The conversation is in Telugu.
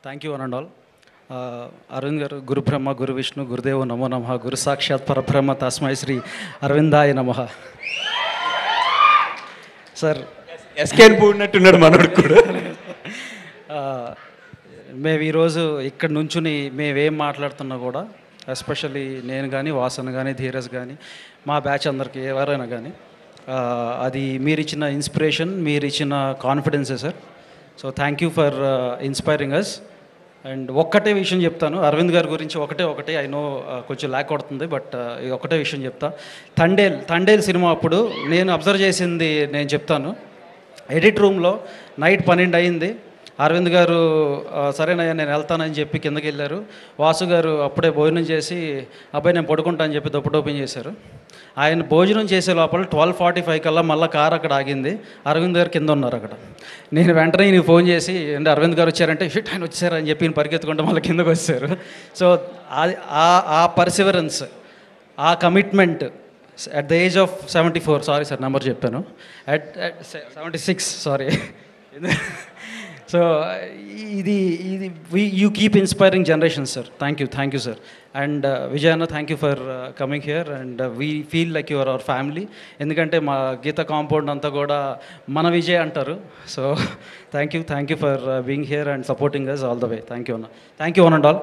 Thank you one and all. Arvind garu, గురు బ్రహ్మ గురు విష్ణు గురుదేవు నమో నమ, గురు సాక్షాత్ పరబ్రహ్మ తస్మై శ్రీ అరవిందాయ నమ. సార్ ఎస్కేన్ పూడినట్టున్నాడు మనోడు కూడా. మేము ఈరోజు ఇక్కడ నుంచుని మేమేం మాట్లాడుతున్నా కూడా, ఎస్పెషల్లీ నేను కానీ, వాసన్ కానీ, ధీరజ్ కానీ, మా బ్యాచ్ అందరికీ ఎవరైనా కానీ, అది మీరు ఇచ్చిన ఇన్స్పిరేషన్, మీరు ఇచ్చిన కాన్ఫిడెన్సే sir. So thank you for inspiring us. And ఒక్కటే విషయం చెప్తాను అరవింద్ గారి గురించి, ఒకటే ఐ నో కొంచెం ల్యాక్ కొడుతుంది, బట్ ఒకటే విషయం చెప్తా. తండేల్ సినిమా అప్పుడు నేను అబ్జర్వ్ చేసింది నేను చెప్తాను. ఎడిట్ రూమ్లో నైట్ 12 అయింది. అరవింద్ గారు సరేనయ్యా నేను వెళ్తానని చెప్పి కిందకి వెళ్ళారు. వాసు గారు అప్పుడే భోజనం చేసి అబ్బాయి నేను పడుకుంటా అని చెప్పి దుప్పటి ఓపెన్ చేశారు. ఆయన భోజనం చేసే లోపల 12:45 కల్లా మళ్ళీ కారు అక్కడ ఆగింది. అరవింద్ గారు కింద ఉన్నారు అక్కడ. నేను వెంటనే ఈయనకి ఫోన్ చేసి అంటే అరవింద్ గారు వచ్చారంటే షిట్ ఆయన వచ్చారని చెప్పి ఈయన పరిగెత్తుకుంటే మళ్ళీ కిందకు వచ్చారు. సో ఆ పర్సివరెన్స్, ఆ commitment at the age of 74, sorry sir number చెప్పాను, అట్ 76, సారీ. సో ఇది you keep inspiring generation sir. Thank you sir. And Vijay అన్న, thank you for coming here. And we feel like your our family. ఎందుకంటే మా గీత కాంపౌండ్ అంతా కూడా మన విజయ్ అంటారు. So thank you for being here and supporting us all the way. Thank you అన్న. Thank you one and all.